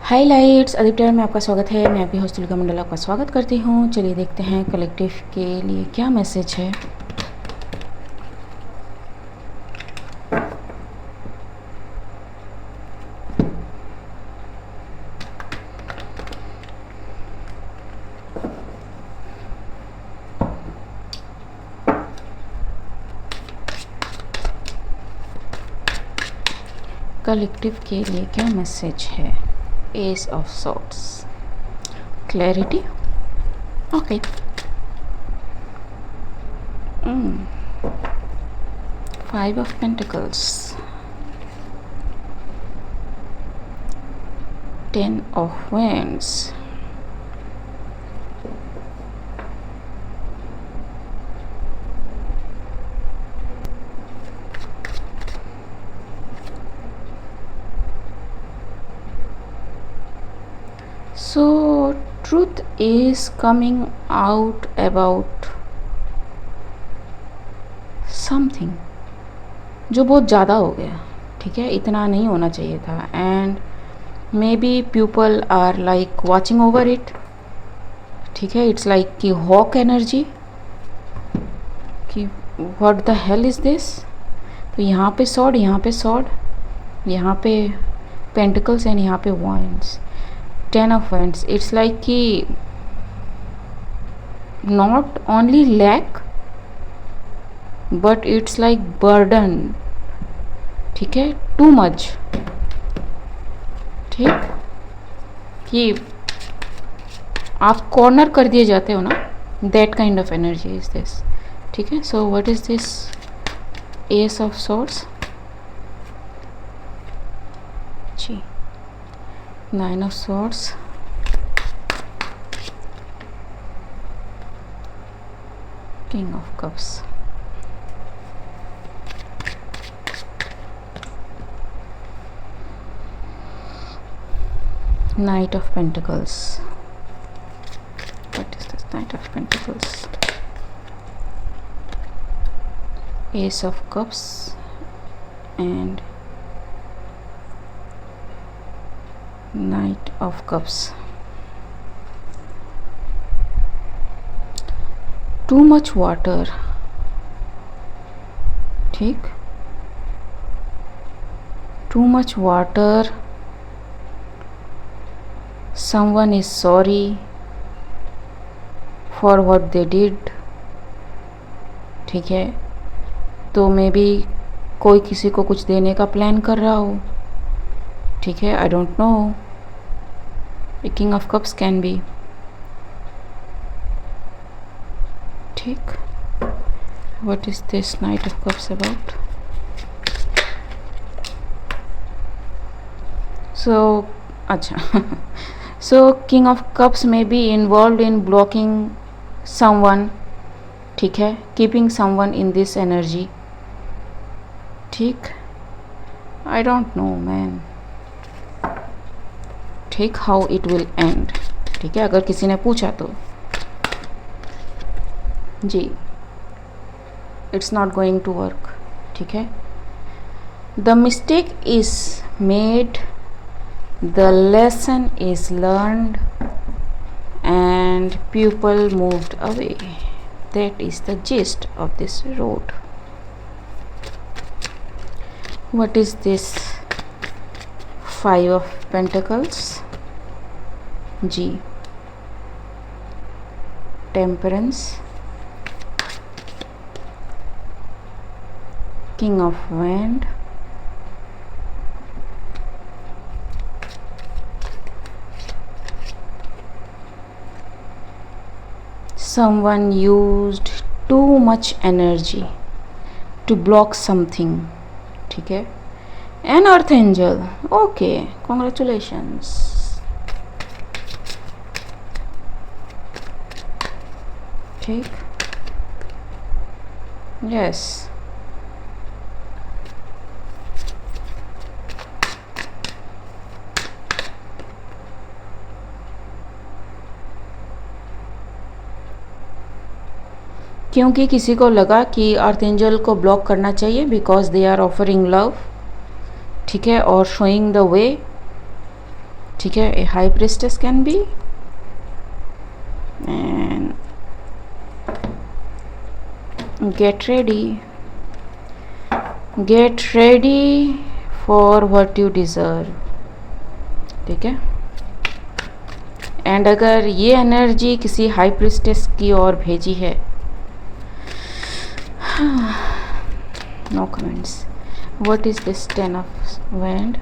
Highlights अधिकतर में आपका स्वागत है। मैं अभी हॉस्टल का मंडल आपका स्वागत करती हूँ। चलिए देखते हैं कलेक्टिव के लिए क्या मैसेज है। कलेक्टिव के लिए क्या मैसेज है। S of swords, clarity, okay. 5 of Pentacles, 10 of Wands, so truth is coming out about something जो बहुत ज़्यादा हो गया, ठीक है, इतना नहीं होना चाहिए था। And maybe people are like watching over it, ठीक है। इट्स लाइक कि हॉक एनर्जी कि what the hell is this. तो यहाँ पे सॉर्ड, यहाँ पे सॉर्ड, यहाँ पे पेंटिकल्स एंड यहाँ पे wands, 10 of Wands। It's like कि not only lack but it's like burden, ठीक है, टू मच, ठीक, कि आप कॉर्नर कर दिए जाते हो ना, that kind of energy is this, ठीक है। So what is this ace of swords जी, 9 of Swords, King of Cups, Knight of Pentacles. What is this Knight of Pentacles? Ace of Cups and Knight of Cups. Too much water, ठीक, too much water. Someone is sorry for what they did, ठीक है। तो may be कोई किसी को कुछ देने का प्लान कर रहा हो, ठीक है, I don't know. King of cups can be, ठीक। What is this knight of cups about. So अच्छा सो किंग ऑफ कप्स में be involve in blocking someone, ठीक है, keeping someone in this energy, ठीक। आई डोंट नो मैन, ठीक, how it will end, ठीक है, अगर किसी ने पूछा तो जी, it's not going to work, ठीक है। The mistake is made, the lesson is learned and people moved away, that is the gist of this road. What is this 5 of Pentacles जी, temperance, king of wand, someone used too much energy to block something, ठीक है। N अर्थ angel, okay, congratulations, ठीक, yes. क्योंकि किसी को लगा कि अर्थ angel को ब्लॉक करना चाहिए because they are offering love, ठीक है, और शोइंग द वे, ठीक है, a high priestess can be, and get ready for what you deserve, ठीक है। एंड अगर ये एनर्जी किसी हाई प्रिस्टेस की ओर भेजी है, no comments. What is this 10 of wand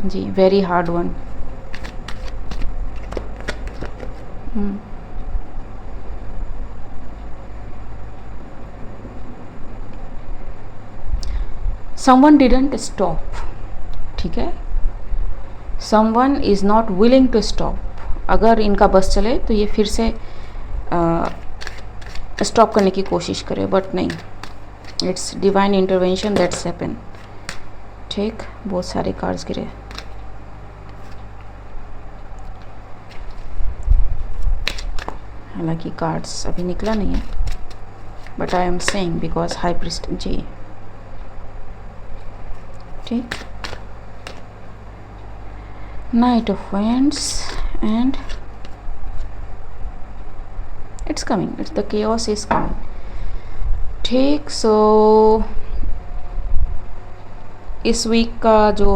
जी, very hard one. Someone didn't stop, ठीक है, someone is not willing to stop. अगर इनका बस चले तो ये फिर से स्टॉप करने की कोशिश करे, बट नहीं, it's divine intervention that's happen, ठीक। बहुत सारे कार्ड्स गिरे, हालांकि कार्ड्स अभी निकला नहीं है, but I am saying because high priest जी, ठीक। Knight of Wands, and it's coming, it's the chaos is coming, ठीक। सो इस वीक का जो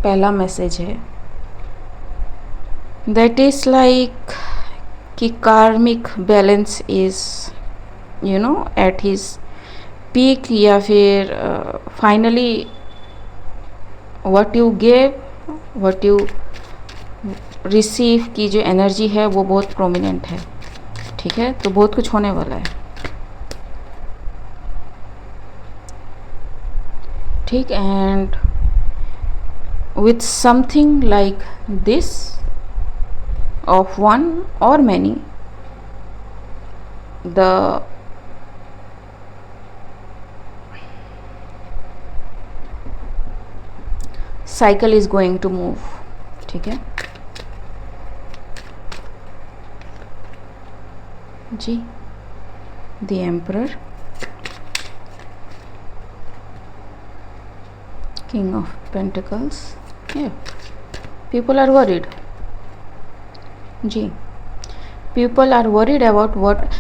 पहला मैसेज है दैट इज लाइक कि कार्मिक balance is you know at his peak, या फिर finally what you gave, what you receive की जो एनर्जी है वो बहुत प्रोमिनेंट है, ठीक है। तो बहुत कुछ होने वाला है, ठीक। And with something like this of one और many, the cycle is going to move, ठीक है जी। The Emperor, King of Pentacles, yeah, people are worried ji, people are worried about what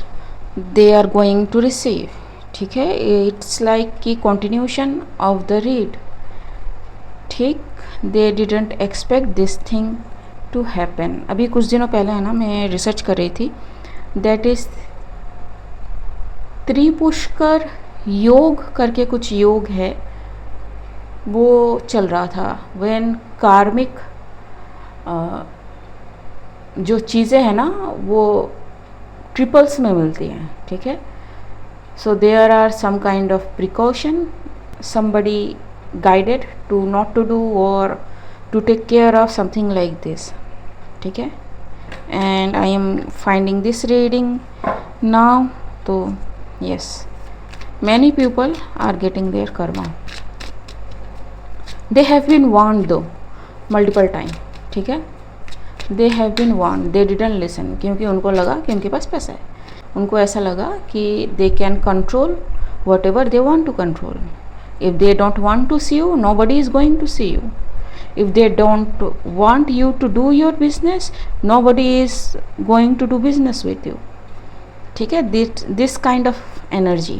they are going to receive, ठीक है। It's like कि continuation of the read, ठीक। They didn't expect this thing to happen. अभी कुछ दिनों पहले है ना, मैं रिसर्च कर रही थी, दैट इज़ त्रिपुष्कर योग करके कुछ योग है, वो चल रहा था। व्हेन कार्मिक जो चीज़ें हैं ना वो ट्रिपल्स में मिलती हैं, ठीक है। So there are some kind of precaution, somebody guided to not to do or to take care of something like this, ठीक है। and I am finding this reading now, तो yes, many people are getting their karma, they have been warned though multiple time, ठीक है। they have been warned, they didn't listen, क्योंकि उनको लगा कि उनके पास पैसा है, उनको ऐसा लगा कि they can control whatever they want to control. If they don't want to see you, nobody is going to see you. If they don't want you to do your business, nobody is going to do business with you, ठीक है। this kind of energy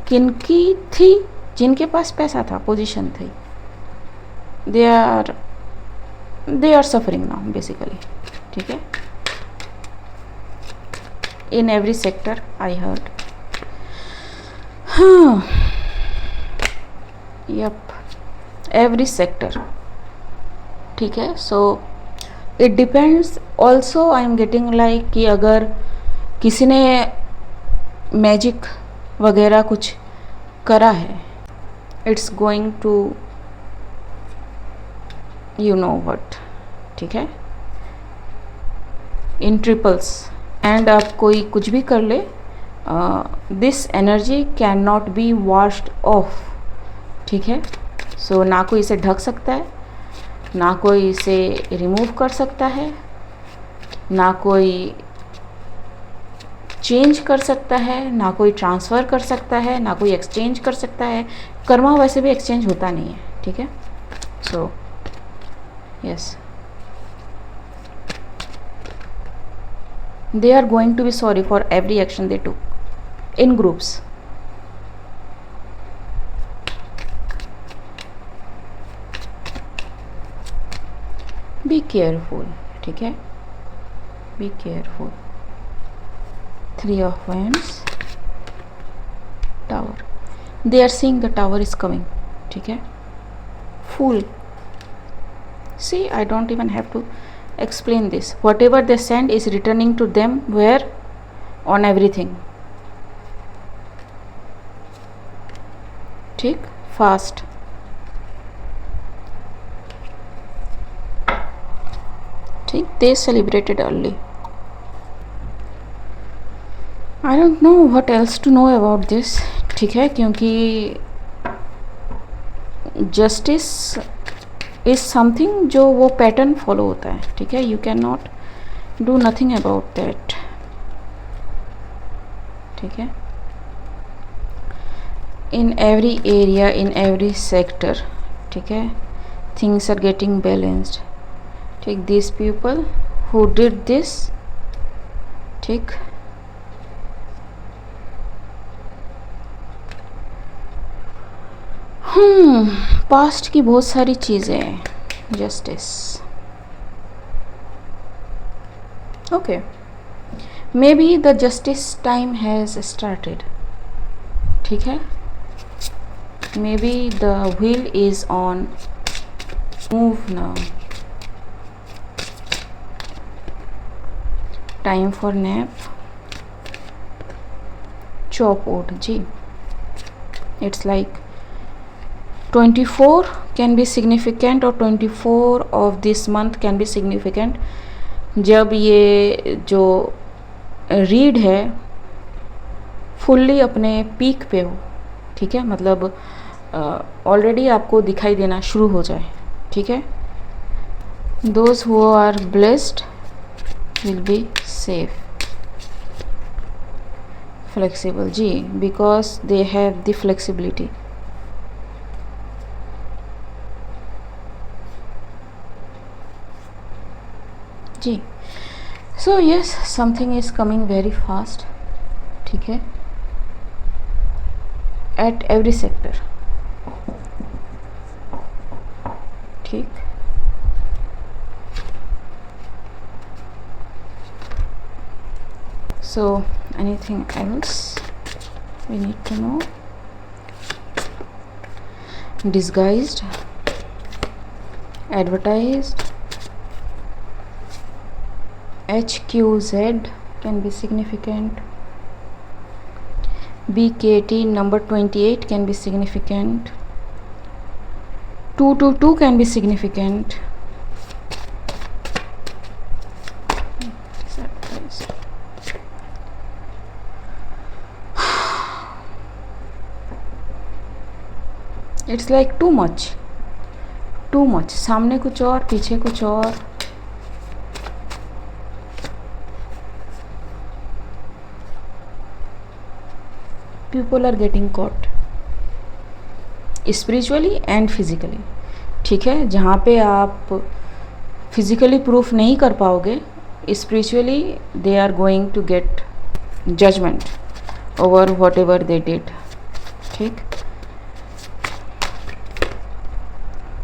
किनकी थी? जिनके पास पैसा था, position थी, they are suffering now basically, ठीक है। in every sector I heard, yep, every sector, ठीक है। So it depends also, I am getting like कि अगर किसी ने मैजिक वगैरह कुछ करा है, it's going to you know what, ठीक है, इन ट्रिपल्स। एंड अब कोई कुछ भी कर ले, this energy can not be washed of, ठीक है। सो ना कोई इसे ढक सकता है, ना कोई इसे रिमूव कर सकता है, ना कोई चेंज कर सकता है, ना कोई ट्रांसफ़र कर सकता है, ना कोई एक्सचेंज कर सकता है। कर्मा वैसे भी एक्सचेंज होता नहीं है, ठीक है। So yes, They are going to be sorry for every action they took in groups. Be careful, ठीक है, be careful. 3 of Wands, Tower. They are seeing the Tower is coming, ठीक है. Fool. See, I don't even have to explain this. Whatever they send is returning to them where? On everything. ठीक, fast. ठीक, they celebrated early. I don't know what else to know about this, ठीक है, क्योंकि justice is something जो वो pattern follow होता है, ठीक है. You can not do nothing about that, ठीक है. In every area, in every sector, ठीक है, थिंग्स आर गेटिंग बैलेंस्ड. ठीक, this people who did this, ठीक, पास्ट की बहुत सारी चीज़ें. Justice, okay, maybe the justice time has started, ठीक है. Maybe the wheel is on move now. Time for nap, chop wood. जी, it's like 24 can be significant और 24 of this month can be significant. जब ये जो read है fully अपने peak पे हो, ठीक है, मतलब ऑलरेडी आपको दिखाई देना शुरू हो जाए, ठीक है. Those who are blessed will be safe, flexible. जी, because they have the flexibility. जी, so yes, something is coming very fast, ठीक है, एट एवरी सेक्टर, ठीक. So anything else we need to know? Disguised, advertised, HQZ can be significant. BKT number 28 can be significant. 222 can be significant. It's like too much. सामने कुछ और, पीछे कुछ और. People are getting caught spiritually and physically, ठीक है. जहाँ पे आप फिजिकली प्रूफ नहीं कर पाओगे, spiritually they are going to get judgment over whatever they did, ठीक.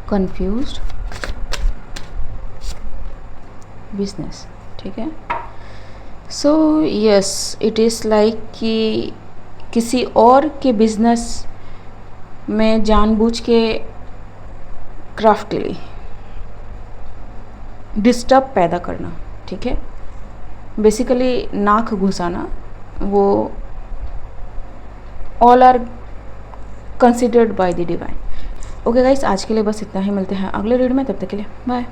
confused, business, ठीक है. so yes, it is like कि किसी और के बिजनेस में जानबूझ के क्राफ्टली डिस्टर्ब पैदा करना, ठीक है. बेसिकली नाक घुसाना, वो all are considered by the divine. Okay guys, आज के लिए बस इतना ही. मिलते हैं अगले रीड में, तब तक के लिए बाय.